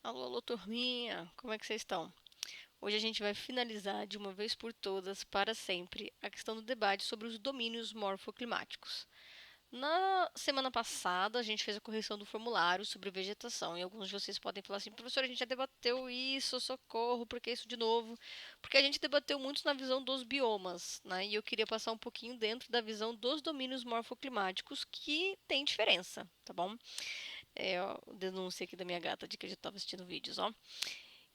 Alô, alô, turminha! Como é que vocês estão? Hoje a gente vai finalizar de uma vez por todas, para sempre, a questão do debate sobre os domínios morfoclimáticos. Na semana passada, a gente fez a correção do formulário sobre vegetação, e alguns de vocês podem falar assim: professor, a gente já debateu isso, socorro, por que isso de novo? Porque a gente debateu muito na visão dos biomas, né? E eu queria passar um pouquinho dentro da visão dos domínios morfoclimáticos, que tem diferença, tá bom? Ó, denúncia aqui da minha gata de que eu já estava assistindo vídeos, ó.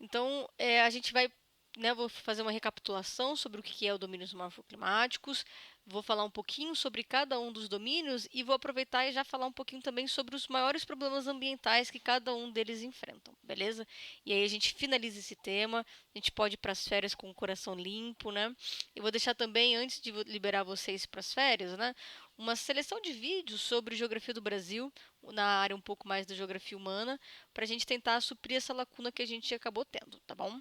Então, a gente vai, né, vou fazer uma recapitulação sobre o que é o domínios morfoclimáticos, vou falar um pouquinho sobre cada um dos domínios e vou aproveitar e já falar um pouquinho também sobre os maiores problemas ambientais que cada um deles enfrentam, beleza? E aí a gente finaliza esse tema, a gente pode ir para as férias com o coração limpo, né? Eu vou deixar também, antes de liberar vocês para as férias, né, uma seleção de vídeos sobre geografia do Brasil, na área um pouco mais da geografia humana, para a gente tentar suprir essa lacuna que a gente acabou tendo, tá bom?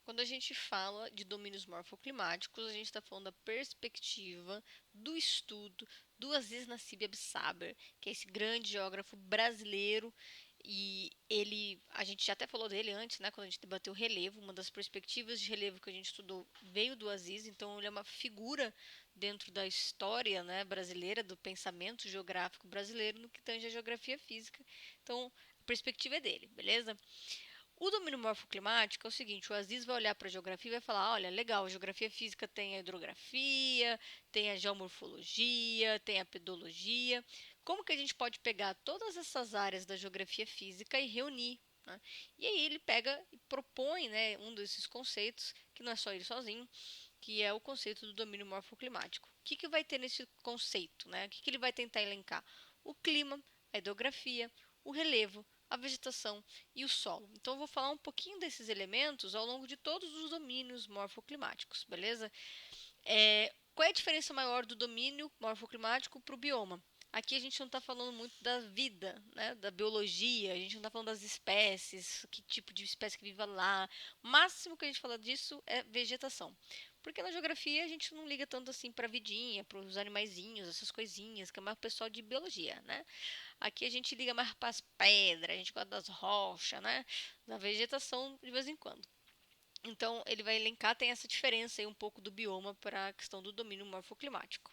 Quando a gente fala de domínios morfoclimáticos, a gente está falando da perspectiva do estudo do Aziz Nassib Absaber, que é esse grande geógrafo brasileiro. E ele, a gente já até falou dele antes, né, quando a gente debateu o relevo, uma das perspectivas de relevo que a gente estudou veio do Aziz, então ele é uma figura dentro da história, né, brasileira, do pensamento geográfico brasileiro no que tange a geografia física. Então, a perspectiva é dele, beleza? O domínio morfoclimático é o seguinte: o Aziz vai olhar para a geografia e vai falar: olha, legal, a geografia física tem a hidrografia, tem a geomorfologia, tem a pedologia. Como que a gente pode pegar todas essas áreas da geografia física e reunir? Né? E aí ele pega e propõe, né, um desses conceitos, que não é só ele sozinho, que é o conceito do domínio morfoclimático. O que vai ter nesse conceito? Né? O que ele vai tentar elencar? O clima, a hidrografia, o relevo, a vegetação e o solo. Então, eu vou falar um pouquinho desses elementos ao longo de todos os domínios morfoclimáticos, beleza? Qual é a diferença maior do domínio morfoclimático para o bioma? Aqui a gente não está falando muito da vida, né, da biologia, a gente não está falando das espécies, que tipo de espécie que vive lá. O máximo que a gente fala disso é vegetação. Porque na geografia a gente não liga tanto assim para a vidinha, para os animaizinhos, essas coisinhas, que é mais o pessoal de biologia, né? Aqui a gente liga mais para as pedras, a gente gosta das rochas, né? Da vegetação de vez em quando. Então, ele vai elencar, tem essa diferença aí um pouco do bioma para a questão do domínio morfoclimático.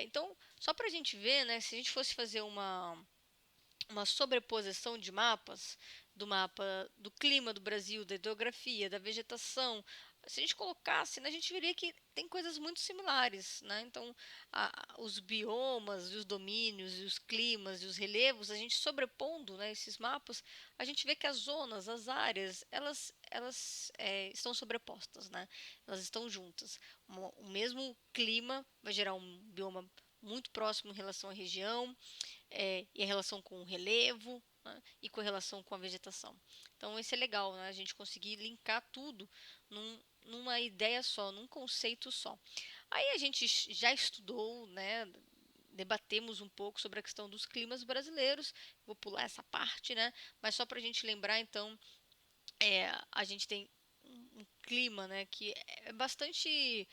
Então, só para a gente ver, né, se a gente fosse fazer uma sobreposição de mapas, do mapa do clima do Brasil, da hidrografia, da vegetação, se a gente colocasse, né, a gente veria que tem coisas muito similares, né? Então, os biomas, os domínios, os climas e os relevos, a gente sobrepondo, né, esses mapas, a gente vê que as zonas, as áreas, elas estão sobrepostas, né? Elas estão juntas. O mesmo clima vai gerar um bioma muito próximo em relação à região, e a relação com o relevo, né, e com a relação com a vegetação. Então, isso é legal, né? A gente conseguir linkar tudo numa ideia só, num conceito só. Aí a gente já estudou, né? Debatemos um pouco sobre a questão dos climas brasileiros. Vou pular essa parte, né? Mas só para a gente lembrar, então, a gente tem um clima, né, que é bastante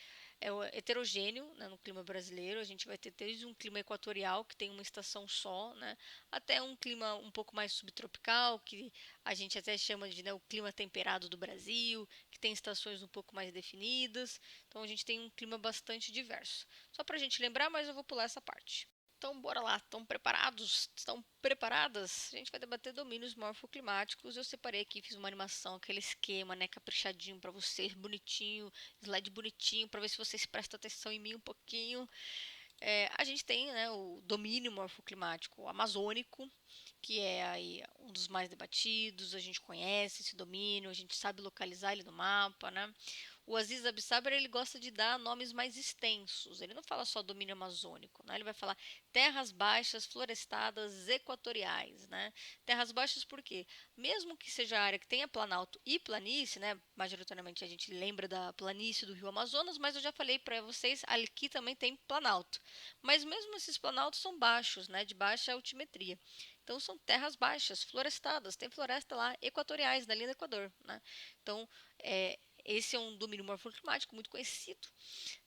heterogêneo, né, no clima brasileiro. A gente vai ter desde um clima equatorial, que tem uma estação só, né, até um clima um pouco mais subtropical, que a gente até chama de, né, o clima temperado do Brasil, que tem estações um pouco mais definidas. Então a gente tem um clima bastante diverso. Só para a gente lembrar, mas eu vou pular essa parte. Então, bora lá. Estão preparados? Estão preparadas? A gente vai debater domínios morfoclimáticos. Eu separei aqui, fiz uma animação, aquele esquema, né, caprichadinho para vocês, bonitinho, slide bonitinho, para ver se vocês prestam atenção em mim um pouquinho. A gente tem, né, o domínio morfoclimático amazônico, que é aí um dos mais debatidos. A gente conhece esse domínio, a gente sabe localizar ele no mapa, né? O Aziz Absaber, ele gosta de dar nomes mais extensos. Ele não fala só domínio amazônico, né? Ele vai falar terras baixas florestadas equatoriais, né? Terras baixas por quê? Mesmo que seja área que tenha planalto e planície, né? Majoritariamente a gente lembra da planície do Rio Amazonas, mas eu já falei para vocês, aqui também tem planalto. Mas mesmo esses planaltos são baixos, né? De baixa altimetria. Então são terras baixas, florestadas, tem floresta lá, equatoriais, na linha do Equador, né? Então, esse é um domínio morfoclimático muito conhecido.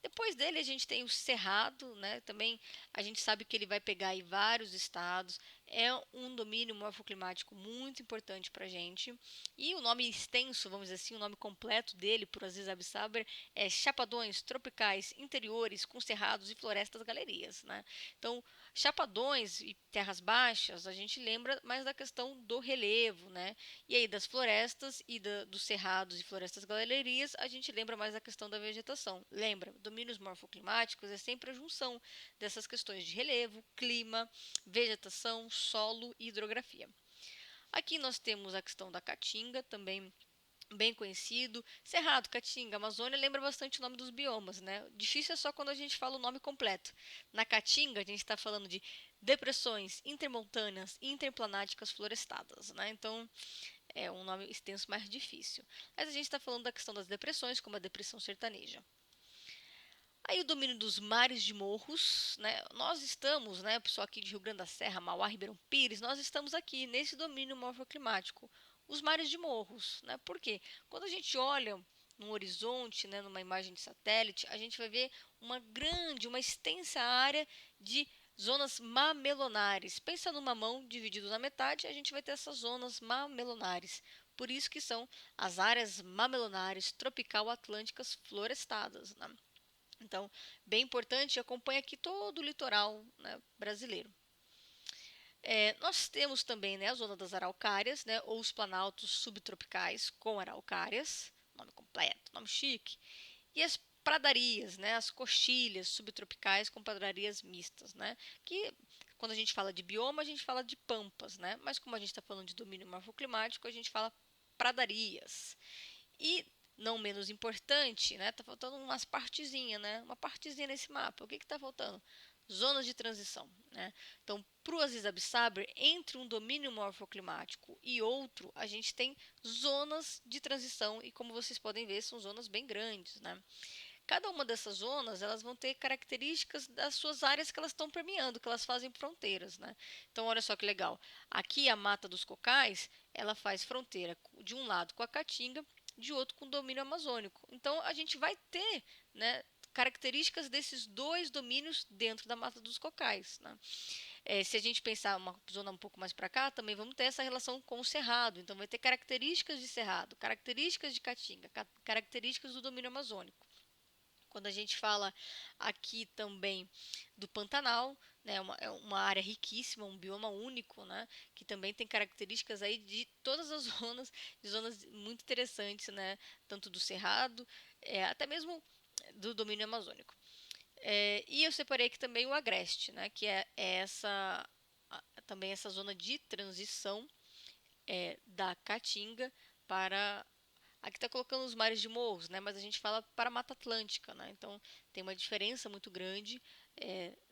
Depois dele a gente tem o cerrado, né? Também a gente sabe que ele vai pegar aí vários estados. é um domínio morfoclimático muito importante para a gente. E o nome extenso, vamos dizer assim, o nome completo dele, por Aziz Absaber, é Chapadões Tropicais Interiores com Cerrados e Florestas Galerias, né? Então, chapadões e terras baixas, a gente lembra mais da questão do relevo, né? E aí das florestas e dos cerrados e florestas galerias, a gente lembra mais da questão da vegetação. Lembra, domínios morfoclimáticos é sempre a junção dessas questões de relevo, clima, vegetação, solo e hidrografia. Aqui nós temos a questão da caatinga, também bem conhecido. Cerrado, Caatinga, Amazônia lembra bastante o nome dos biomas, né? Difícil é só quando a gente fala o nome completo. Na Caatinga, a gente está falando de depressões intermontâneas e interplanáticas florestadas, né? Então, é um nome extenso mais difícil. Mas a gente está falando da questão das depressões, como a depressão sertaneja. Aí o domínio dos mares de morros, né? Nós estamos, né, pessoal aqui de Rio Grande da Serra, Mauá, Ribeirão Pires, nós estamos aqui nesse domínio morfoclimático, os mares de morros, né? Por quê? Quando a gente olha no horizonte, né, numa imagem de satélite, a gente vai ver uma grande, uma extensa área de zonas mamelonares. Pensa numa mão dividido na metade, a gente vai ter essas zonas mamelonares. Por isso que são as áreas mamelonares tropical atlânticas florestadas, né? Então, bem importante, acompanha aqui todo o litoral, né, brasileiro. Nós temos também, né, a zona das araucárias, né, ou os planaltos subtropicais com araucárias, nome completo, nome chique, e as pradarias, né, as coxilhas subtropicais com pradarias mistas, né, que quando a gente fala de bioma, a gente fala de pampas, né, mas como a gente está falando de domínio morfoclimático, a gente fala pradarias. E não menos importante, né? Tá faltando umas partezinhas, né? Uma partezinha nesse mapa. O que que tá faltando? Zonas de transição, né? Então, para o Aziz Absaber, entre um domínio morfoclimático e outro, a gente tem zonas de transição e, como vocês podem ver, são zonas bem grandes, né? Cada uma dessas zonas, elas vão ter características das suas áreas que elas estão permeando, que elas fazem fronteiras, né? Então, olha só que legal. Aqui a Mata dos Cocais, ela faz fronteira de um lado com a Caatinga, de outro com o domínio amazônico. Então, a gente vai ter, né, características desses dois domínios dentro da Mata dos Cocais, né? Se a gente pensar uma zona um pouco mais para cá, também vamos ter essa relação com o cerrado. Então, vai ter características de cerrado, características de Caatinga, características do domínio amazônico. Quando a gente fala aqui também do Pantanal, né, é uma área riquíssima, um bioma único, né, que também tem características aí de todas as zonas, de zonas muito interessantes, né, tanto do Cerrado, até mesmo do domínio amazônico. E eu separei aqui também o Agreste, né, que também essa zona de transição da Caatinga para. Aqui está colocando os mares de morros, né? Mas a gente fala para a Mata Atlântica, né? Então tem uma diferença muito grande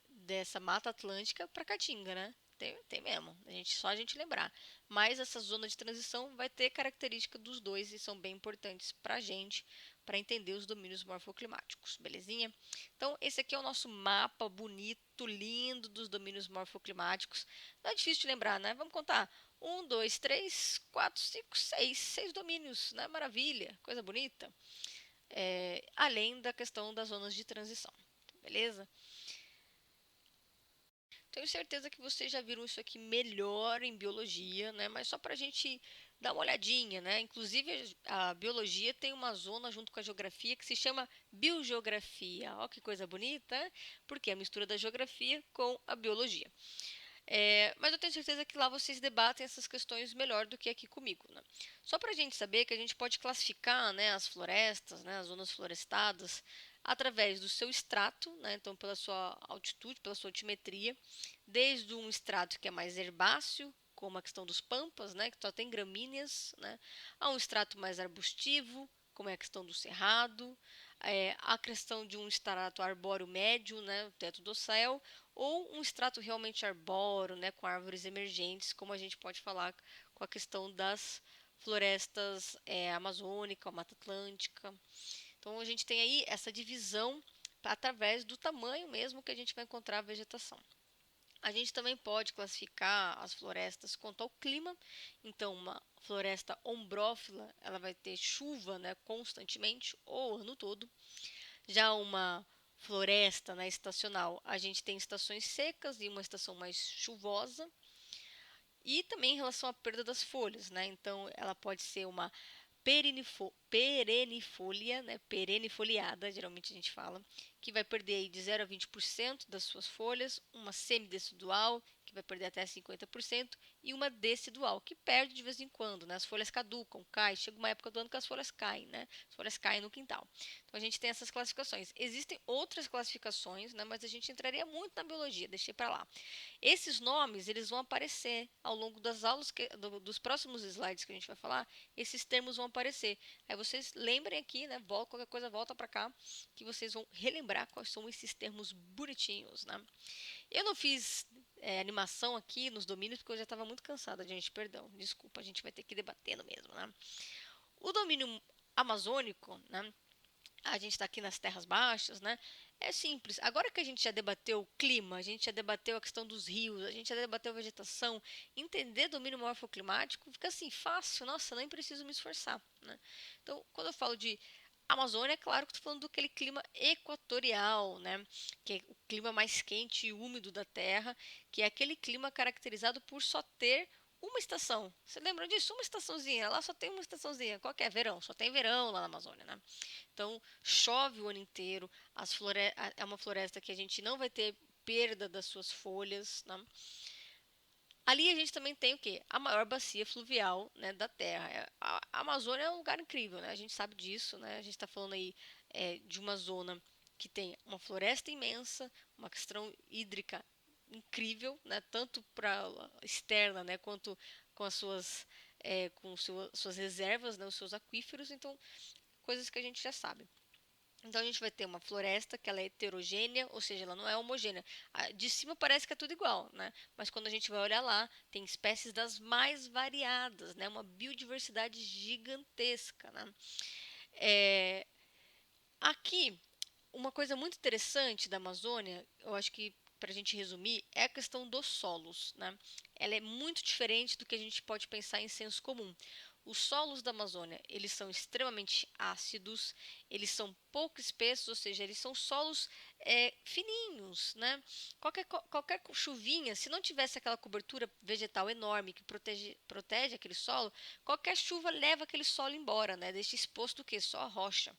dessa Mata Atlântica para Caatinga, né? Tem mesmo, só a gente lembrar. Mas essa zona de transição vai ter característica dos dois e são bem importantes para a gente, para entender os domínios morfoclimáticos, belezinha? Então, esse aqui é o nosso mapa bonito, lindo dos domínios morfoclimáticos. Não é difícil de lembrar, né? Vamos contar. Um, dois, três, quatro, cinco, seis. Seis domínios, né? Maravilha, coisa bonita. Além da questão das zonas de transição, beleza? Tenho certeza que vocês já viram isso aqui melhor em biologia, né? Mas só para a gente dar uma olhadinha, né? Inclusive a biologia tem uma zona junto com a geografia que se chama biogeografia. Ó que coisa bonita, porque é a mistura da geografia com a biologia. Mas eu tenho certeza que lá vocês debatem essas questões melhor do que aqui comigo, né? Só para a gente saber que a gente pode classificar, né, as florestas, né, as zonas florestadas, através do seu extrato, né, então pela sua altitude, pela sua altimetria, desde um extrato que é mais herbáceo, como a questão dos pampas, né, que só tem gramíneas, né, a um extrato mais arbustivo, como é a questão do cerrado, a questão de um extrato arbóreo médio, né, o teto do céu, ou um extrato realmente arbóreo, né, com árvores emergentes, como a gente pode falar com a questão das florestas amazônica, Mata Atlântica. Então a gente tem aí essa divisão através do tamanho mesmo que a gente vai encontrar a vegetação. A gente também pode classificar as florestas quanto ao clima. Então, uma floresta ombrófila, ela vai ter chuva, né, constantemente ou o ano todo. Já uma floresta, né, estacional, a gente tem estações secas e uma estação mais chuvosa. E também em relação à perda das folhas, né? Então, ela pode ser uma perennifolia, né? Perennifoliada, geralmente a gente fala, que vai perder aí de 0 a 20% das suas folhas, uma semidecidual, que vai perder até 50%, e uma decidual, que perde de vez em quando, né? As folhas caducam, caem, chega uma época do ano que as folhas caem, né? As folhas caem no quintal. Então a gente tem essas classificações. Existem outras classificações, né? Mas a gente entraria muito na biologia, deixei para lá. Esses nomes, eles vão aparecer ao longo das aulas, dos próximos slides que a gente vai falar, esses termos vão aparecer. Aí vocês lembrem aqui, né? Qualquer coisa volta para cá, que vocês vão relembrar quais são esses termos bonitinhos, né? Eu não fiz animação aqui nos domínios porque eu já estava muito cansada, gente, perdão, desculpa, a gente vai ter que ir debatendo mesmo, né? O domínio amazônico, né? A gente está aqui nas terras baixas, né? É simples. Agora que a gente já debateu o clima, a gente já debateu a questão dos rios, a gente já debateu a vegetação, entender domínio morfoclimático fica assim fácil. Nossa, nem preciso me esforçar, né? Então, quando eu falo de Amazônia, é claro que estou falando daquele clima equatorial, né? Que é o clima mais quente e úmido da Terra, que é aquele clima caracterizado por só ter uma estação. Você lembra disso? Uma estaçãozinha. Lá só tem uma estaçãozinha. Qual que é? Verão. Só tem verão lá na Amazônia, né? Então, chove o ano inteiro. É uma floresta que a gente não vai ter perda das suas folhas, né? Ali a gente também tem o quê? A maior bacia fluvial, né, da Terra. A Amazônia é um lugar incrível, né? A gente sabe disso, né? A gente está falando aí de uma zona que tem uma floresta imensa, uma questão hídrica incrível, né? Tanto para externa, né? Quanto com as suas suas reservas, né? Os seus aquíferos. Então, coisas que a gente já sabe. Então a gente vai ter uma floresta que ela é heterogênea, ou seja, ela não é homogênea. De cima parece que é tudo igual, né? Mas quando a gente vai olhar lá, tem espécies das mais variadas, né? Uma biodiversidade gigantesca, né? É, aqui, uma coisa muito interessante da Amazônia, eu acho que para a gente resumir, é a questão dos solos, né? Ela é muito diferente do que a gente pode pensar em senso comum. Os solos da Amazônia, eles são extremamente ácidos, eles são pouco espessos, ou seja, eles são solos fininhos, né? Qualquer chuvinha, se não tivesse aquela cobertura vegetal enorme que protege aquele solo, qualquer chuva leva aquele solo embora, né? Deixa exposto o quê? Só a rocha.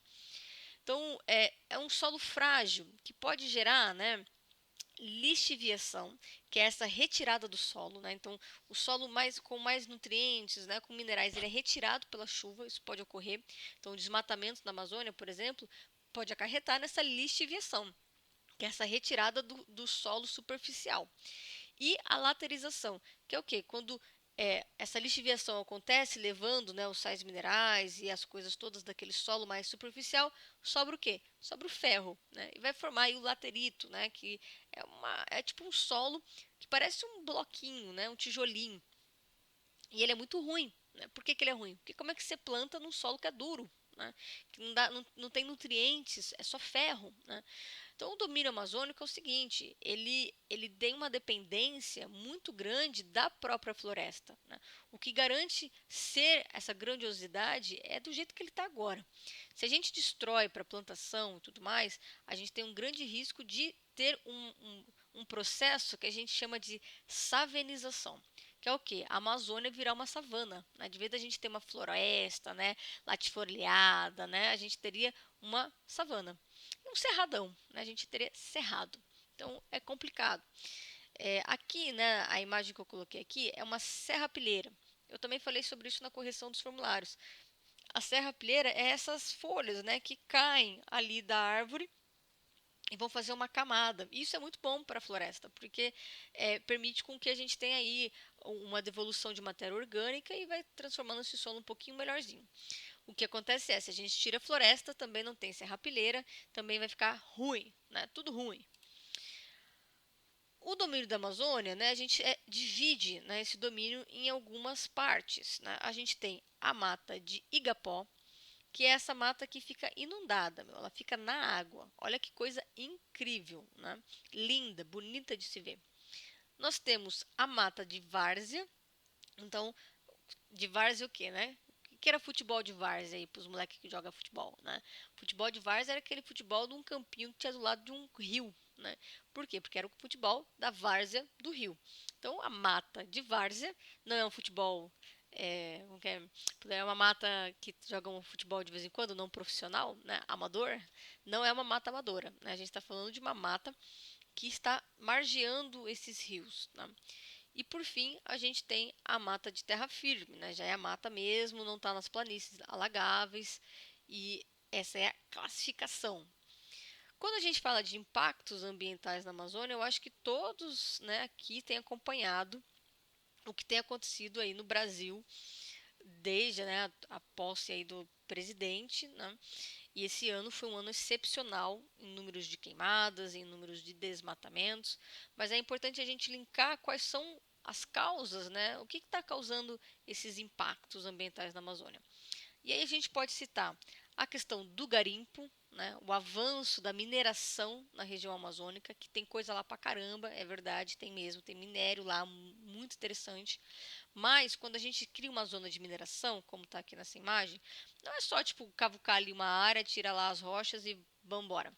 Então, é um solo frágil que pode gerar, né, lixiviação, que é essa retirada do solo, né? Então, o solo com mais nutrientes, né, com minerais, ele é retirado pela chuva, isso pode ocorrer. Então, o desmatamento na Amazônia, por exemplo, pode acarretar nessa lixiviação, que é essa retirada do solo superficial. E a laterização, que é o quê? Quando essa lixiviação acontece, levando, né, os sais minerais e as coisas todas daquele solo mais superficial, sobra o quê? Sobra o ferro, né? E vai formar aí o laterito, né? Que é tipo um solo que parece um bloquinho, né? Um tijolinho. E ele é muito ruim, né? Por que, que ele é ruim? Porque como é que você planta num solo que é duro, né? Que não tem nutrientes, é só ferro, né? Então, o domínio amazônico é o seguinte: ele tem uma dependência muito grande da própria floresta, né? O que garante ser essa grandiosidade é do jeito que ele está agora. Se a gente destrói para plantação e tudo mais, a gente tem um grande risco de ter um processo que a gente chama de savanização. Que é o quê? A Amazônia virar uma savana, né? De vez da gente ter uma floresta, né, latifoliada, né, a gente teria uma savana um cerradão, né? A gente teria cerrado. Então é complicado. Aqui, né, a imagem que eu coloquei aqui é uma serrapilheira. Eu também falei sobre isso na correção dos formulários. A serrapilheira é essas folhas, né, que caem ali da árvore e vão fazer uma camada. Isso é muito bom para a floresta, porque permite com que a gente tenha aí uma devolução de matéria orgânica e vai transformando esse solo um pouquinho melhorzinho. O que acontece se a gente tira a floresta, também não tem serrapilheira, também vai ficar ruim, né? Tudo ruim. O domínio da Amazônia, né, a gente divide, né, esse domínio em algumas partes, né? A gente tem a mata de Igapó, que é essa mata que fica inundada, ela fica na água. Olha que coisa incrível, né? Linda, bonita de se ver. Nós temos a mata de Várzea, então de várzea o quê, né? O que era futebol de várzea aí pros moleques que jogam futebol, né? Futebol de várzea era aquele futebol de um campinho que tinha do lado de um rio, né? Por quê? Porque era o futebol da várzea do Rio. Então, a mata de várzea não é um futebol. Como que é uma mata que joga um futebol de vez em quando, não profissional, né? Amador. Não é uma mata amadora, né? A gente está falando de uma mata que está margeando esses rios, né? E por fim, a gente tem a mata de terra firme, né? Já é a mata mesmo, não está nas planícies alagáveis, e essa é a classificação. Quando a gente fala de impactos ambientais na Amazônia, eu acho que todos, né, aqui têm acompanhado o que tem acontecido aí no Brasil desde, né, a posse aí do presidente, né? E esse ano foi um ano excepcional em números de queimadas, em números de desmatamentos, mas é importante a gente linkar quais são as causas, né? O que está causando esses impactos ambientais na Amazônia? E aí a gente pode citar a questão do garimpo, né, o avanço da mineração na região amazônica, que tem coisa lá pra caramba, é verdade, tem mesmo, tem minério lá muito interessante. Mas quando a gente cria uma zona de mineração, como está aqui nessa imagem, não é só tipo cavucar ali uma área, tirar lá as rochas e vamos embora.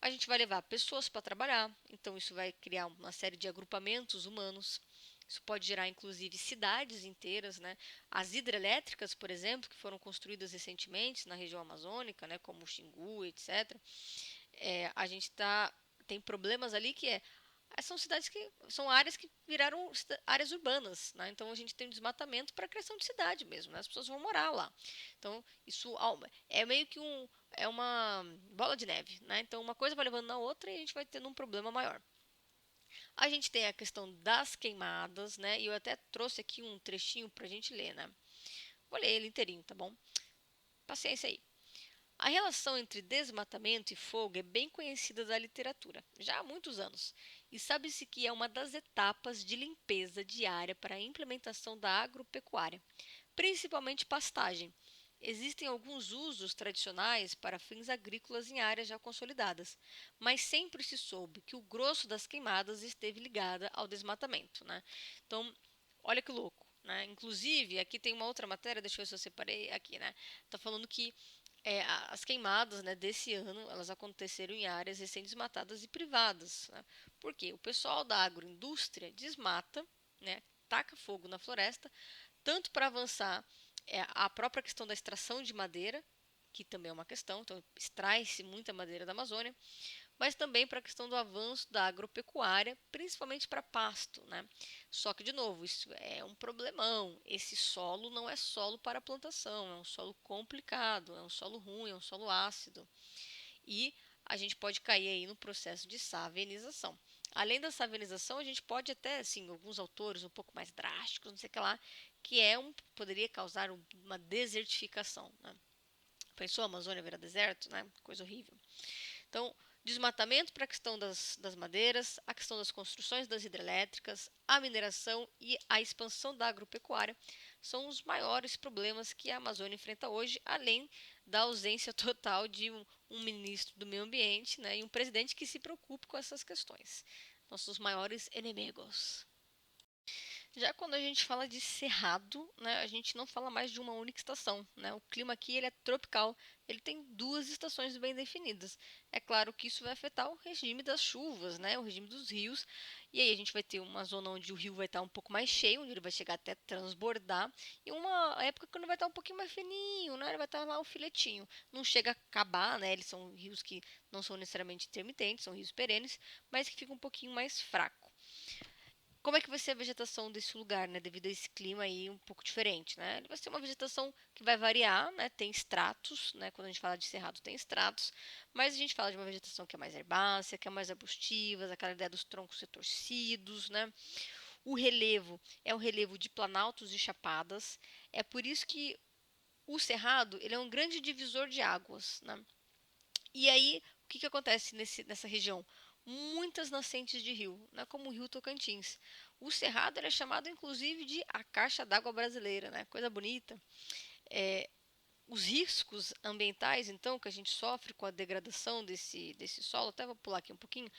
A gente vai levar pessoas para trabalhar, então isso vai criar uma série de agrupamentos humanos. Isso pode gerar, inclusive, cidades inteiras, né? As hidrelétricas, por exemplo, que foram construídas recentemente na região amazônica, né, como o Xingu, etc. A gente tem problemas ali que são cidades que são áreas que viraram áreas urbanas, né? Então a gente tem um desmatamento para a criação de cidade mesmo, né? As pessoas vão morar lá. Então isso é meio que é uma bola de neve, né? Então uma coisa vai levando na outra e a gente vai tendo um problema maior. A gente tem a questão das queimadas, né? E eu até trouxe aqui um trechinho para a gente ler, né? Vou ler ele inteirinho, tá bom? Paciência aí. A relação entre desmatamento e fogo é bem conhecida da literatura, já há muitos anos, e sabe-se que é uma das etapas de limpeza diária para a implementação da agropecuária, principalmente pastagem. Existem alguns usos tradicionais para fins agrícolas em áreas já consolidadas, mas sempre se soube que o grosso das queimadas esteve ligada ao desmatamento, né? Então, olha que louco, né? Inclusive, aqui tem uma outra matéria, deixa eu ver se eu separei aqui, né? Tá falando que as queimadas, né, desse ano, elas aconteceram em áreas recém-desmatadas e privadas, né? Porque o pessoal da agroindústria desmata, né, taca fogo na floresta, tanto para avançar a própria questão da extração de madeira, que também é uma questão, então extrai-se muita madeira da Amazônia, mas também para a questão do avanço da agropecuária, principalmente para pasto, né? Só que, de novo, isso é um problemão. Esse solo não é solo para plantação, é um solo complicado, é um solo ruim, é um solo ácido. E a gente pode cair aí no processo de savanização. Além da savanização, a gente pode até, assim, alguns autores um pouco mais drásticos, não sei o que lá, poderia causar uma desertificação, né? Pensou a Amazônia virar deserto, né? Coisa horrível. Então, desmatamento para a questão das madeiras, a questão das construções das hidrelétricas, a mineração e a expansão da agropecuária são os maiores problemas que a Amazônia enfrenta hoje, além da ausência total de um ministro do meio ambiente, né, e um presidente que se preocupe com essas questões. Nossos maiores inimigos. Já quando a gente fala de cerrado, né, a gente não fala mais de uma única estação, né? O clima aqui ele é tropical, ele tem duas estações bem definidas. É claro que isso vai afetar o regime das chuvas, né, o regime dos rios. E aí a gente vai ter uma zona onde o rio vai estar um pouco mais cheio, onde ele vai chegar até transbordar, e uma época quando vai estar um pouquinho mais fininho, né? Ele vai estar lá o filetinho. Não chega a acabar, né? Eles são rios que não são necessariamente intermitentes, são rios perenes, mas que ficam um pouquinho mais fracos. Como é que vai ser a vegetação desse lugar, né? Devido a esse clima aí um pouco diferente, né? Ele vai ser uma vegetação que vai variar, né? Tem estratos, né? Quando a gente fala de cerrado tem estratos, mas a gente fala de uma vegetação que é mais herbácea, que é mais arbustiva, aquela ideia dos troncos retorcidos, né? O relevo é um relevo de planaltos e chapadas. É por isso que o cerrado ele é um grande divisor de águas, né? E aí, o que acontece nessa região? Muitas nascentes de rio, né, como o rio Tocantins. O Cerrado é chamado, inclusive, de a caixa d'água brasileira, né? Coisa bonita. É, os riscos ambientais, então, que a gente sofre com a degradação desse solo, até vou pular aqui um pouquinho,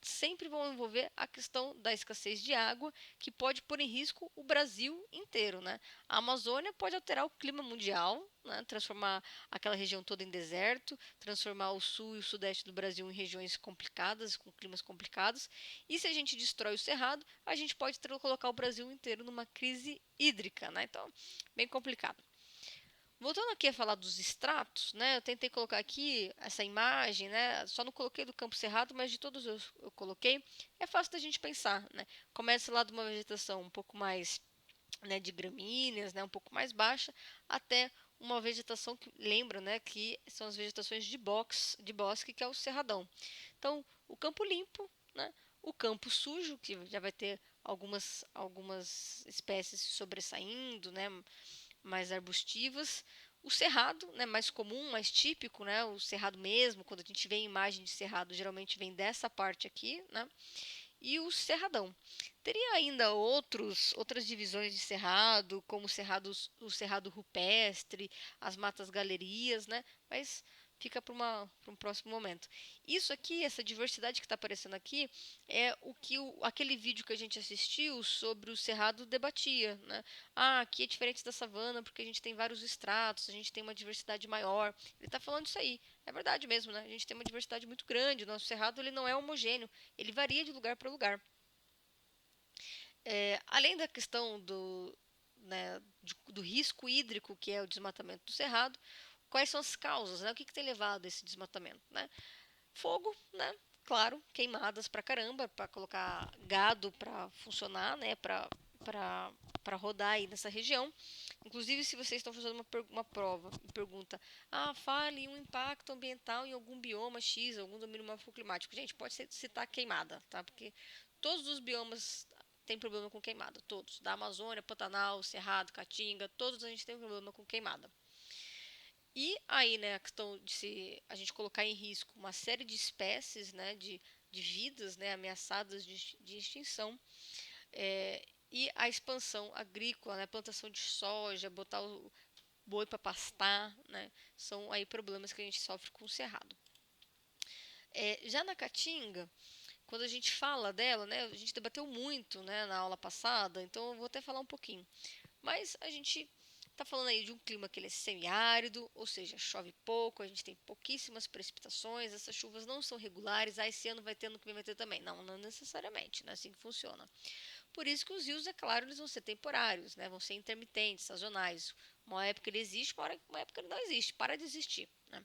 sempre vão envolver a questão da escassez de água, que pode pôr em risco o Brasil inteiro, né? A Amazônia pode alterar o clima mundial, né? Transformar aquela região toda em deserto, transformar o sul e o sudeste do Brasil em regiões complicadas, com climas complicados. E se a gente destrói o cerrado, a gente pode colocar o Brasil inteiro numa crise hídrica, né? Então, bem complicado. Voltando aqui a falar dos estratos, né? Eu tentei colocar aqui essa imagem, né? Só não coloquei do Campo Cerrado, mas de todos eu coloquei. É fácil da gente pensar, né? Começa lá de uma vegetação um pouco mais, né, de gramíneas, né, um pouco mais baixa, até uma vegetação que lembra, né, que são as vegetações de bosque, que é o cerradão. Então, o campo limpo, né, o campo sujo, que já vai ter algumas espécies sobressaindo, né, mais arbustivas. O cerrado, né, mais comum, mais típico, né, o cerrado mesmo, quando a gente vê imagem de cerrado, geralmente vem dessa parte aqui, né, e o cerradão. Teria ainda outras divisões de cerrado, como o cerrado rupestre, as matas galerias, né, mas fica para um próximo momento. Isso aqui, essa diversidade que está aparecendo aqui, é o que aquele vídeo que a gente assistiu sobre o cerrado debatia, né? Ah, aqui é diferente da savana porque a gente tem vários estratos, a gente tem uma diversidade maior. Ele está falando isso aí. É verdade mesmo, né? A gente tem uma diversidade muito grande. O nosso cerrado ele não é homogêneo, ele varia de lugar para lugar. Além da questão né, do risco hídrico, que é o desmatamento do cerrado, quais são as causas, né? O que tem levado a esse desmatamento, né? Fogo, né? Claro, queimadas pra caramba, para colocar gado para funcionar, né? Para rodar aí nessa região. Inclusive, se vocês estão fazendo uma prova e pergunta, fale um impacto ambiental em algum bioma X, algum domínio morfoclimático. Gente, pode citar queimada, tá? Porque todos os biomas têm problema com queimada, todos. Da Amazônia, Pantanal, Cerrado, Caatinga, todos a gente tem problema com queimada. E aí, né, a questão de se a gente colocar em risco uma série de espécies, né, de vidas, né, ameaçadas de extinção, e a expansão agrícola, né, plantação de soja, botar o boi para pastar, né, são aí problemas que a gente sofre com o cerrado. Já na Caatinga, quando a gente fala dela, né, a gente debateu muito, né, na aula passada, então eu vou até falar um pouquinho. Mas a gente está falando aí de um clima que ele é semiárido, ou seja, chove pouco, a gente tem pouquíssimas precipitações, essas chuvas não são regulares, esse ano vai ter, ano que vem vai ter também. Não, não necessariamente, não é assim que funciona. Por isso que os rios, é claro, eles vão ser temporários, né? Vão ser intermitentes, sazonais. Uma época ele existe, uma época ele não existe, para de existir. Né?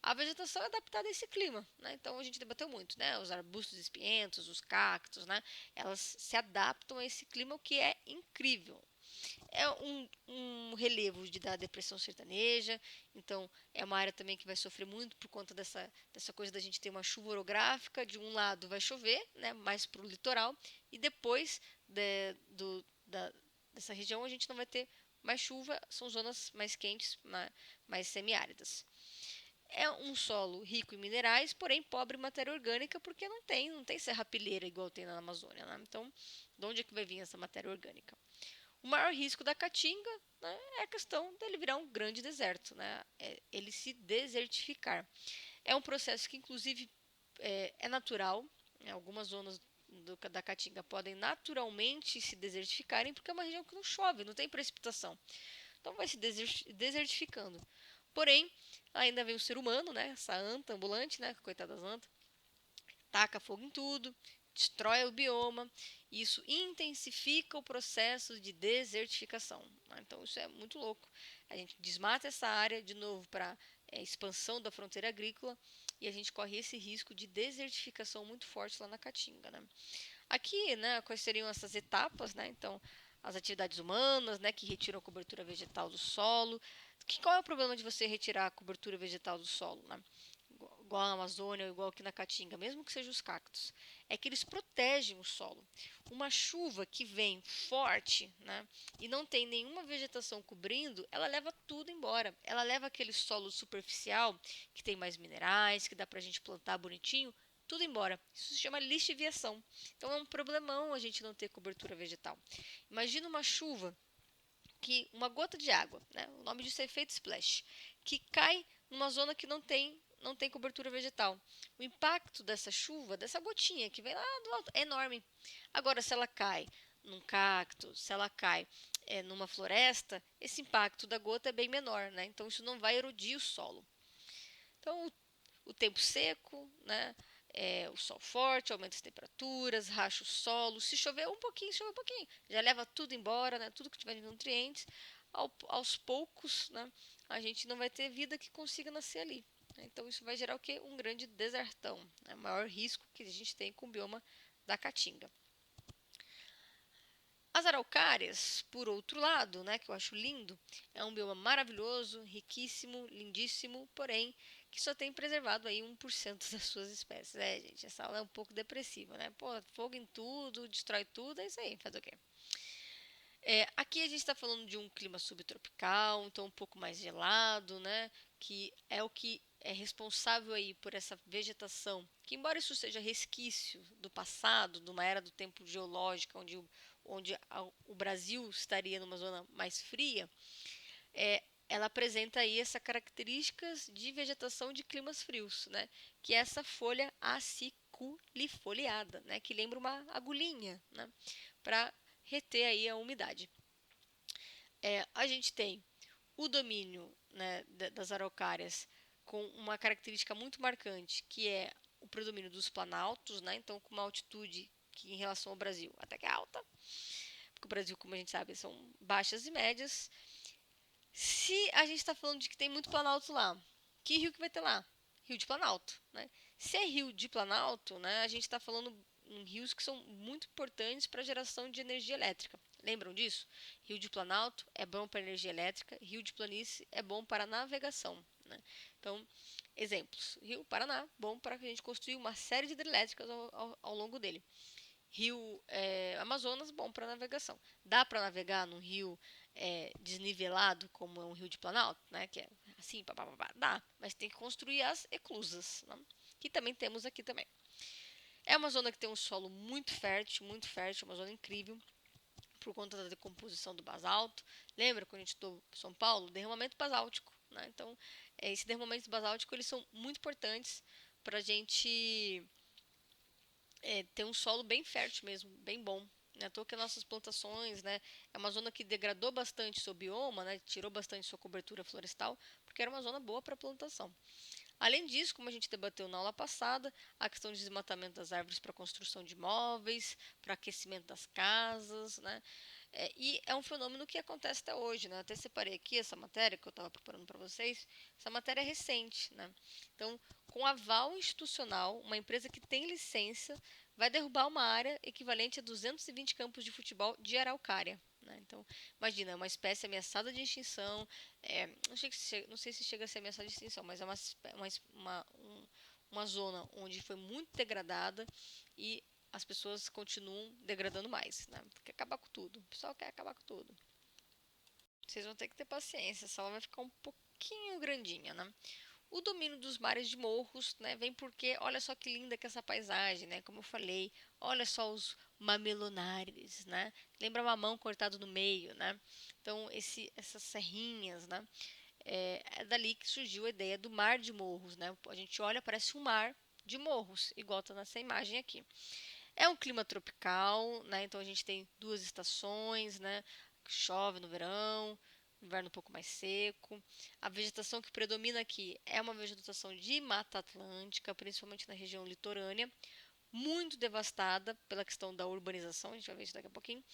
A vegetação é adaptada a esse clima, né? Então a gente debateu muito, né? Os arbustos espinhentos, os cactos, né? Elas se adaptam a esse clima, o que é incrível. É um relevo da depressão sertaneja, então é uma área também que vai sofrer muito por conta dessa coisa da gente ter uma chuva orográfica. De um lado vai chover, né, mais para o litoral, e depois dessa região a gente não vai ter mais chuva, são zonas mais quentes, mais semiáridas. É um solo rico em minerais, porém pobre em matéria orgânica, porque não tem serrapilheira igual tem na Amazônia. Né? Então, de onde é que vai vir essa matéria orgânica? O maior risco da Caatinga, né, é a questão dele virar um grande deserto, né, ele se desertificar. É um processo que, inclusive, é natural. Né, algumas zonas da Caatinga podem naturalmente se desertificarem, porque é uma região que não chove, não tem precipitação. Então vai se desertificando. Porém, ainda vem o ser humano, né, essa anta ambulante, né, coitada das antas, taca fogo em tudo, destrói o bioma, e isso intensifica o processo de desertificação. Né? Então isso é muito louco. A gente desmata essa área de novo para expansão da fronteira agrícola e a gente corre esse risco de desertificação muito forte lá na Caatinga. Né? Aqui, né, quais seriam essas etapas? Né? Então, as atividades humanas, né, que retiram a cobertura vegetal do solo. Qual é o problema de você retirar a cobertura vegetal do solo? Né? Igual na Amazônia, igual aqui na Caatinga, mesmo que sejam os cactos, é que eles protegem o solo. Uma chuva que vem forte, né, e não tem nenhuma vegetação cobrindo, ela leva tudo embora. Ela leva aquele solo superficial, que tem mais minerais, que dá pra gente plantar bonitinho, tudo embora. Isso se chama lixiviação. Então é um problemão a gente não ter cobertura vegetal. Imagina uma chuva, que uma gota de água, né? O nome disso é efeito splash, que cai numa zona que não tem cobertura vegetal. O impacto dessa chuva, dessa gotinha que vem lá do alto, é enorme. Agora, se ela cai num cacto, se ela cai numa floresta, esse impacto da gota é bem menor, né? Então isso não vai erodir o solo. Então o tempo seco, né? O sol forte, aumenta as temperaturas, racha o solo. Se chover um pouquinho, chove um pouquinho, já leva tudo embora, né? Tudo que tiver de nutrientes. Aos poucos, né? A gente não vai ter vida que consiga nascer ali. Né? Então isso vai gerar o quê? Um grande desertão. Né? O maior risco que a gente tem com o bioma da Caatinga. As araucárias, por outro lado, né, que eu acho lindo, é um bioma maravilhoso, riquíssimo, lindíssimo, porém que só tem preservado aí 1% das suas espécies. Gente, essa aula é um pouco depressiva, né? Pô, fogo em tudo, destrói tudo, é isso aí, faz o quê? Aqui a gente está falando de um clima subtropical, então um pouco mais gelado, né? Que é o que é responsável aí por essa vegetação, que embora isso seja resquício do passado, de uma era do tempo geológico, onde o Brasil estaria numa zona mais fria, ela apresenta aí essa características de vegetação de climas frios, né? Que é essa folha aciculifoliada, né? Que lembra uma agulhinha, né? Para reter aí a umidade. A gente tem o domínio, né, das araucárias com uma característica muito marcante, que é o predomínio dos planaltos, né? Então, com uma altitude que em relação ao Brasil até que é alta, porque o Brasil, como a gente sabe, são baixas e médias. Se a gente está falando de que tem muito planalto lá, que rio que vai ter lá? Rio de Planalto, né? Se é rio de Planalto, né, a gente está falando em rios que são muito importantes para a geração de energia elétrica. Lembram disso? Rio de Planalto é bom para energia elétrica, rio de planície é bom para navegação. Né? Então, exemplos: Rio Paraná, bom para a gente construir uma série de hidrelétricas ao longo dele. Rio Amazonas, bom para navegação. Dá para navegar num rio desnivelado, como é um rio de Planalto, né? Que é assim, pá, pá, pá, dá, mas tem que construir as eclusas, né? Que também temos aqui também. É uma zona que tem um solo muito fértil, uma zona incrível por conta da decomposição do basalto. Lembra quando a gente estudou São Paulo? Derramamento basáltico, né? Então, esse derramamento basáltico eles são muito importantes para a gente ter um solo bem fértil mesmo, bem bom. Né? À toa que nossas plantações, né, é uma zona que degradou bastante seu bioma, né, tirou bastante sua cobertura florestal, porque era uma zona boa para plantação. Além disso, como a gente debateu na aula passada, a questão de desmatamento das árvores para construção de imóveis, para aquecimento das casas, né? E é um fenômeno que acontece até hoje, né? Até separei aqui essa matéria que eu estava preparando para vocês. Essa matéria é recente, né? Então, com aval institucional, uma empresa que tem licença vai derrubar uma área equivalente a 220 campos de futebol de araucária. Né? Então, imagina, é uma espécie ameaçada de extinção. Não sei se chega a ser ameaçada de extinção, mas é uma zona onde foi muito degradada e as pessoas continuam degradando mais, né? Quer acabar com tudo. O pessoal quer acabar com tudo. Vocês vão ter que ter paciência, essa aula vai ficar um pouquinho grandinha, né? O domínio dos mares de morros, né, vem porque olha só que linda que é essa paisagem, né? Como eu falei, olha só os mamelonares, né? Lembra mamão cortado no meio, né? Então essas serrinhas, né? É dali que surgiu a ideia do mar de morros, né? A gente olha, parece um mar de morros, igual está nessa imagem aqui. É um clima tropical, né? Então a gente tem duas estações, né? Chove no verão, inverno um pouco mais seco. A vegetação que predomina aqui é uma vegetação de mata atlântica, principalmente na região litorânea, muito devastada pela questão da urbanização, a gente vai ver isso daqui a pouquinho.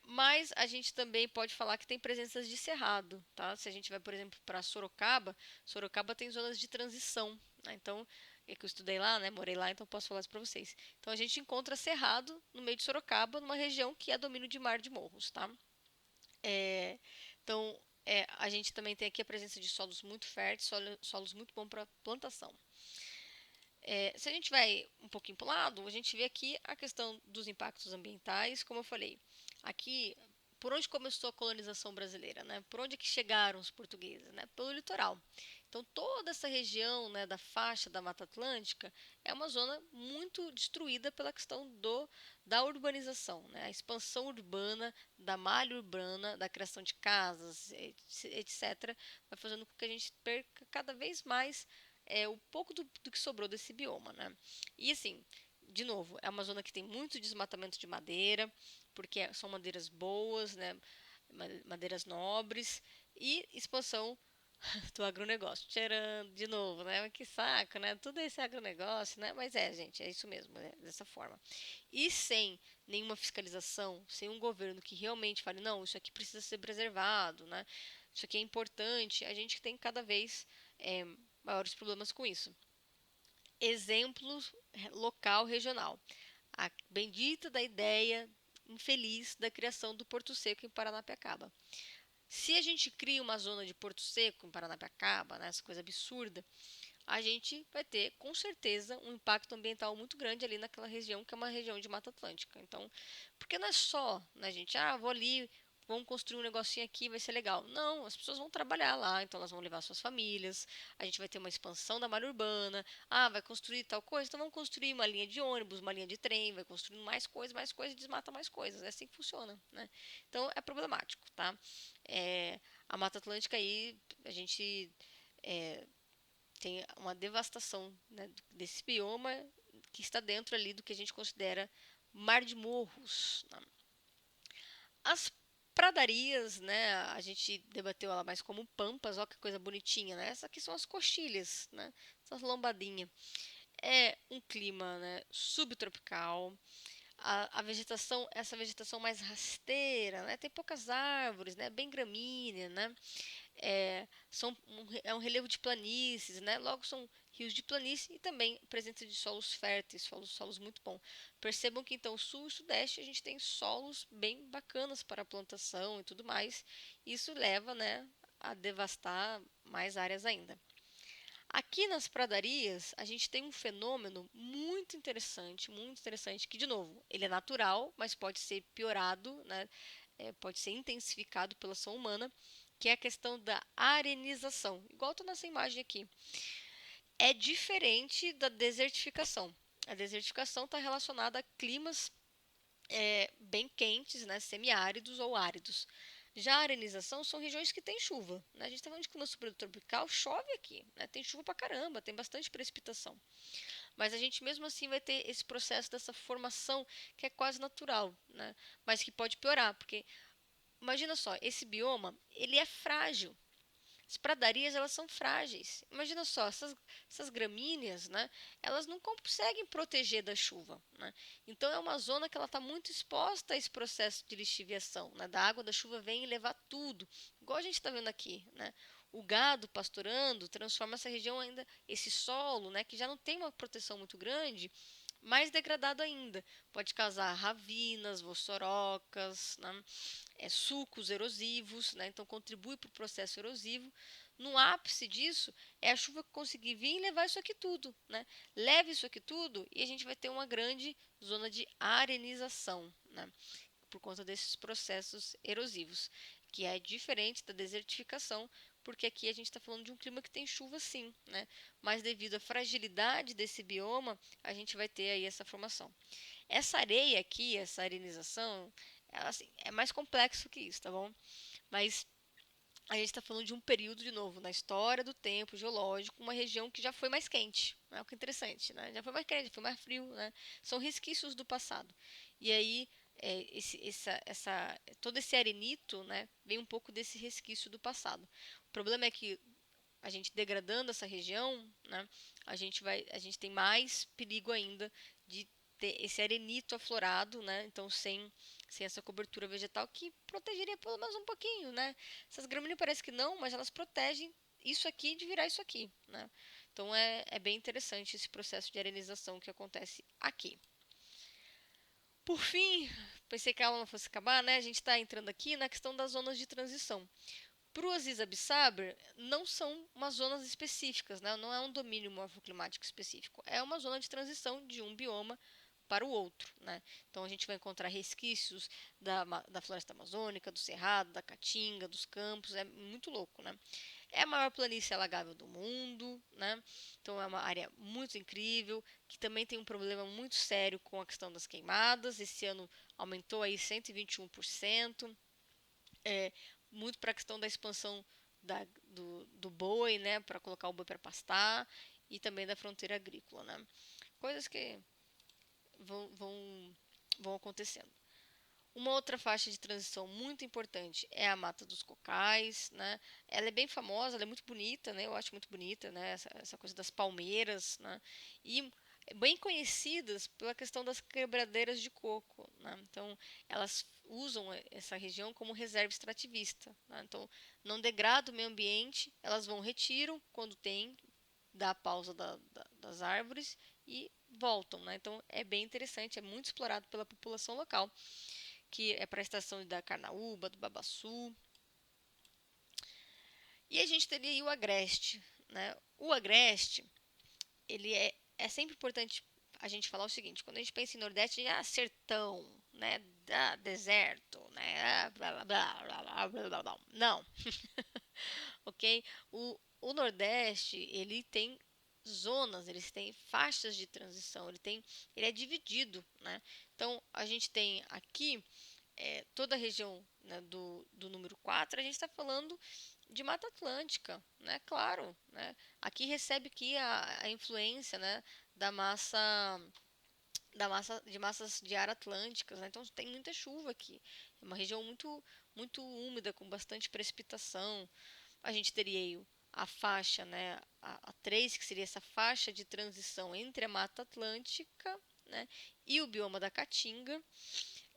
Mas a gente também pode falar que tem presenças de cerrado, tá? Se a gente vai, por exemplo, para Sorocaba, Sorocaba tem zonas de transição, né? Então, é que eu estudei lá, né? Morei lá, então posso falar isso para vocês. Então, a gente encontra cerrado no meio de Sorocaba, numa região que é domínio de mar de morros, tá? É, então, a gente também tem aqui a presença de solos muito férteis, solos muito bons para plantação. Se a gente vai um pouquinho para o lado, a gente vê aqui a questão dos impactos ambientais, como eu falei. Aqui por onde começou a colonização brasileira, né? Por onde é que chegaram os portugueses, né? Pelo litoral. Então toda essa região, né, da faixa da Mata Atlântica é uma zona muito destruída pela questão da urbanização, né? A expansão urbana, da malha urbana, da criação de casas, etc., vai fazendo com que a gente perca cada vez mais o pouco do que sobrou desse bioma, né? E assim, de novo, é uma zona que tem muito desmatamento de madeira, porque são madeiras boas, né? Madeiras nobres e expansão do agronegócio. Tcharam, de novo, né? Que saco, né? Tudo esse agronegócio, né? Mas gente, é isso mesmo, né? Dessa forma. E sem nenhuma fiscalização, sem um governo que realmente fale, não, isso aqui precisa ser preservado, né? Isso aqui é importante, a gente tem cada vez é, maiores problemas com isso. Exemplos local, regional. A bendita da ideia infeliz da criação do Porto Seco em Paranapiacaba. Se a gente cria uma zona de Porto Seco em Paranapiacaba, né, essa coisa absurda, a gente vai ter, com certeza, um impacto ambiental muito grande ali naquela região, que é uma região de Mata Atlântica. Então, porque não é só, né, gente, vou ali, vamos construir um negocinho aqui, vai ser legal. Não, as pessoas vão trabalhar lá, então elas vão levar suas famílias, a gente vai ter uma expansão da malha urbana, vai construir tal coisa, então vamos construir uma linha de ônibus, uma linha de trem, vai construindo mais coisas, desmata mais coisas. É assim que funciona, né? Então, é problemático, tá? A Mata Atlântica aí, a gente é, tem uma devastação, né, desse bioma que está dentro ali do que a gente considera mar de morros, né? As pradarias, né, a gente debateu ela mais como pampas, ó que coisa bonitinha, né? Essas aqui são as coxilhas, né? Essas lombadinhas. É um clima, né, subtropical. A vegetação, essa vegetação mais rasteira, né? Tem poucas árvores, né? Bem gramínea, né? É um relevo de planícies, né? Logo são rios de planície e também presença de solos férteis, solos muito bons. Percebam que então sul e sudeste a gente tem solos bem bacanas para a plantação e tudo mais. Isso leva, né, a devastar mais áreas ainda. Aqui nas pradarias, a gente tem um fenômeno muito interessante, que, de novo, ele é natural, mas pode ser piorado, né? Pode ser intensificado pela ação humana, que é a questão da arenização. Igual está nessa imagem aqui. É diferente da desertificação. A desertificação está relacionada a climas bem quentes, né, semiáridos ou áridos. Já a arenização são regiões que têm chuva, né? A gente está falando de clima subtropical, chove aqui, né? Tem chuva pra caramba, tem bastante precipitação. Mas a gente mesmo assim vai ter esse processo dessa formação que é quase natural, né? Mas que pode piorar, porque imagina só, esse bioma, ele é frágil. As pradarias, elas são frágeis. Imagina só, essas gramíneas, né? Elas não conseguem proteger da chuva, né? Então é uma zona que ela está muito exposta a esse processo de lixiviação, né? Da água da chuva vem e levar tudo, igual a gente está vendo aqui, né? O gado pastorando transforma essa região ainda, esse solo, né? Que já não tem uma proteção muito grande, mais degradado ainda. Pode causar ravinas, vossorocas, né? Sulcos erosivos, né? Então contribui para o processo erosivo. No ápice disso é a chuva conseguir vir e levar isso aqui tudo, né? Leve isso aqui tudo e a gente vai ter uma grande zona de arenização, né? Por conta desses processos erosivos, que é diferente da desertificação, porque aqui a gente está falando de um clima que tem chuva sim, né? Mas devido à fragilidade desse bioma, a gente vai ter aí essa formação. Essa areia aqui, essa arenização, ela, assim, é mais complexo que isso, tá bom? Mas a gente está falando de um período, de novo, na história do tempo geológico, uma região que já foi mais quente. É o que é interessante, né? Já foi mais quente, já foi mais frio, né? São resquícios do passado. E aí, todo esse arenito, né, vem um pouco desse resquício do passado. O problema é que a gente degradando essa região, né, a gente tem mais perigo ainda de ter esse arenito aflorado, né, então sem essa cobertura vegetal que protegeria pelo menos um pouquinho, né. Essas gramíneas parece que não, mas elas protegem isso aqui de virar isso aqui, né. Então é bem interessante esse processo de arenização que acontece aqui. Por fim, pensei que a aula não fosse acabar, né? A gente está entrando aqui na questão das zonas de transição. Para o Aziz Absaber, não são umas zonas específicas, né? Não é um domínio morfoclimático específico. É uma zona de transição de um bioma para o outro, né? Então a gente vai encontrar resquícios da floresta amazônica, do cerrado, da caatinga, dos campos, é muito louco, né? É a maior planície alagável do mundo, né? Então é uma área muito incrível, que também tem um problema muito sério com a questão das queimadas. Esse ano aumentou aí 121%, é, muito para a questão da expansão do boi, né? Para colocar o boi para pastar e também da fronteira agrícola, né? Coisas que vão, vão, vão acontecendo. Uma outra faixa de transição muito importante é a Mata dos Cocais, né? Ela é bem famosa, ela é muito bonita, né? Eu acho muito bonita, né? Essa coisa das palmeiras, né? E bem conhecidas pela questão das quebradeiras de coco, né? Então, elas usam essa região como reserva extrativista, né? Então, não degrada o meio ambiente, elas vão retiram quando tem, dá a pausa das árvores e voltam, né? Então, é bem interessante, é muito explorado pela população local, que é para a estação da Carnaúba, do Babaçu. E a gente teria aí o Agreste, né? O Agreste, ele é sempre importante a gente falar o seguinte, quando a gente pensa em Nordeste, sertão, né? Deserto, né? Blá, blá, blá, blá, blá, blá, blá. Não, ok? O Nordeste, ele tem zonas, eles têm faixas de transição, ele é dividido, né? Então, a gente tem aqui toda a região, né, do número 4, a gente está falando de Mata Atlântica, né? Claro, né? Aqui recebe aqui a influência, né, da massa de massas de ar atlânticas, né? Então tem muita chuva aqui. É uma região muito úmida, com bastante precipitação. A gente teria aí a faixa, né, a 3, que seria essa faixa de transição entre a Mata Atlântica, né, e o bioma da Caatinga.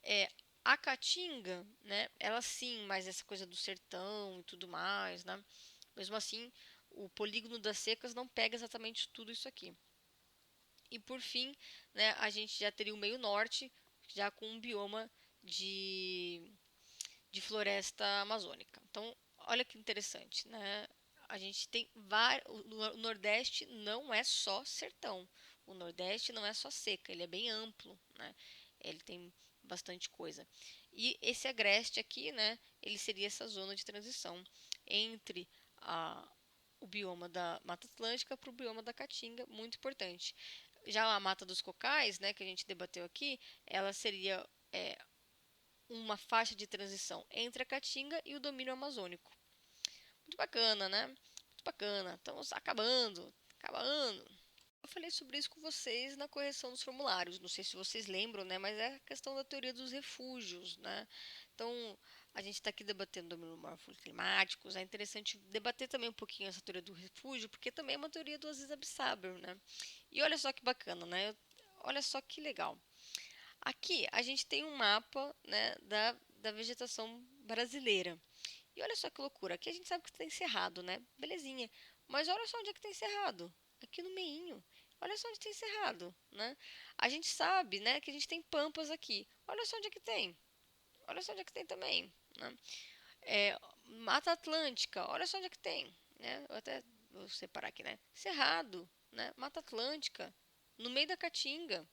É, a Caatinga, né, ela sim, mas essa coisa do sertão e tudo mais, né, mesmo assim, o polígono das secas não pega exatamente tudo isso aqui. E por fim, né, a gente já teria o meio norte, já com um bioma de, de floresta amazônica. Então, olha que interessante, né? A gente tem vários. O Nordeste não é só sertão. O Nordeste não é só seca, ele é bem amplo, né? Ele tem bastante coisa. E esse agreste aqui, né? Ele seria essa zona de transição entre a, o bioma da Mata Atlântica para o bioma da Caatinga, muito importante. Já a Mata dos Cocais, né, que a gente debateu aqui, ela seria uma faixa de transição entre a Caatinga e o domínio amazônico. Muito bacana, né? Muito bacana. Estamos acabando, acabando. Eu falei sobre isso com vocês na correção dos formulários. Não sei se vocês lembram, né? Mas é a questão da teoria dos refúgios, né? Então, a gente está aqui debatendo domínios morfoclimáticos. É interessante debater também um pouquinho essa teoria do refúgio, porque também é uma teoria do Aziz Absaber, né? E olha só que bacana, né? Olha só que legal. Aqui a gente tem um mapa, né, da vegetação brasileira. E olha só que loucura. Aqui a gente sabe que tem cerrado, né? Belezinha. Mas olha só onde é que tem cerrado. Aqui no meinho. Olha só onde tem cerrado, né? A gente sabe, né, que a gente tem pampas aqui. Olha só onde é que tem. Olha só onde é que tem também, né? Mata Atlântica. Olha só onde é que tem, né? Eu até vou separar aqui, né? Cerrado, né? Mata Atlântica. No meio da Caatinga,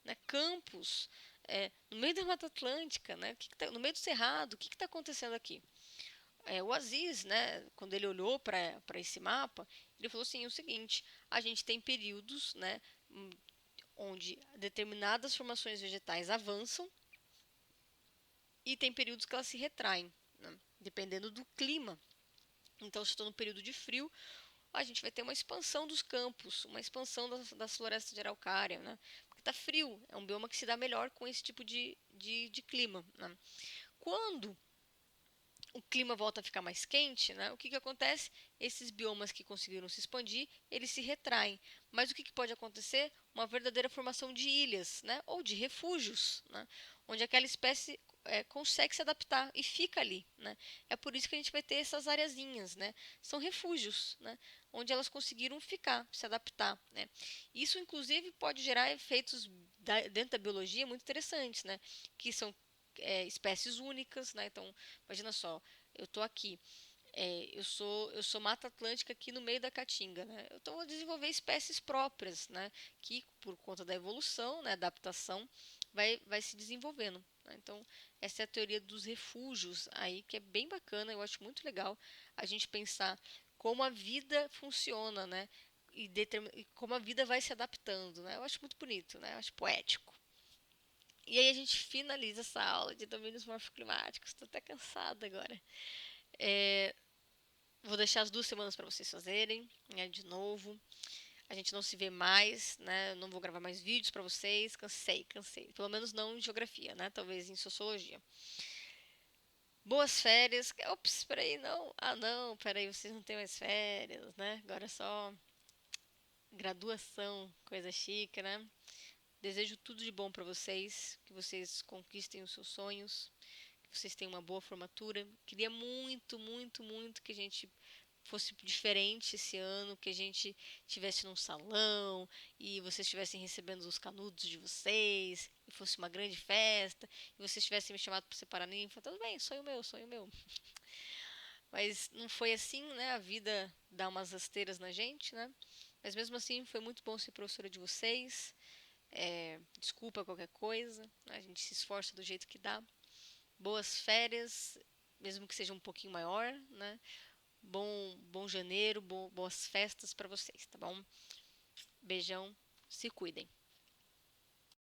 né? Campos, no meio da Mata Atlântica, né? No meio do Cerrado, o que está acontecendo aqui? O Aziz, né, quando ele olhou para esse mapa, ele falou assim, o seguinte, a gente tem períodos, né, onde determinadas formações vegetais avançam e tem períodos que elas se retraem, né, dependendo do clima. Então, se estou no período de frio, a gente vai ter uma expansão dos campos, uma expansão das florestas de araucária, né, porque está frio, é um bioma que se dá melhor com esse tipo de clima, né. Quando o clima volta a ficar mais quente, né? O que acontece? Esses biomas que conseguiram se expandir, eles se retraem. Mas o que pode acontecer? Uma verdadeira formação de ilhas, né? Ou de refúgios, né? Onde aquela espécie consegue se adaptar e fica ali, né? É por isso que a gente vai ter essas areazinhas, né? São refúgios, né? Onde elas conseguiram ficar, se adaptar, né? Isso, inclusive, pode gerar efeitos dentro da biologia muito interessantes, né? Que são espécies únicas, né? Então, imagina só, eu estou aqui Eu sou Mata Atlântica aqui no meio da Caatinga, né? Então eu vou desenvolver espécies próprias, né? Que por conta da evolução, né, adaptação, vai se desenvolvendo, né? Então essa é a teoria dos refúgios aí, que é bem bacana, eu acho muito legal a gente pensar como a vida funciona, né? E como a vida vai se adaptando, né? Eu acho muito bonito, né? Eu acho poético. E aí a gente finaliza essa aula de domínios morfoclimáticos. Estou até cansada agora. É, Vou deixar as 2 semanas para vocês fazerem, né, de novo. A gente não se vê mais, né? Não vou gravar mais vídeos para vocês. Cansei, cansei. Pelo menos não em geografia, né? Talvez em sociologia. Boas férias. Ops, peraí, não. Ah, não, peraí, vocês não têm mais férias, né? Agora é só graduação, coisa chique, né? Desejo tudo de bom para vocês, que vocês conquistem os seus sonhos, que vocês tenham uma boa formatura. Queria muito, muito, muito que a gente fosse diferente esse ano, que a gente tivesse num salão e vocês estivessem recebendo os canudos de vocês, e fosse uma grande festa, e vocês tivessem me chamado para separar ninfa. Tudo bem, sonho meu, sonho meu. Mas não foi assim, né? A vida dá umas rasteiras na gente, né? Mas mesmo assim, foi muito bom ser professora de vocês. Desculpa qualquer coisa, a gente se esforça do jeito que dá. Boas férias, mesmo que seja um pouquinho maior, né? Bom janeiro, boas festas para vocês, tá bom? Beijão, se cuidem.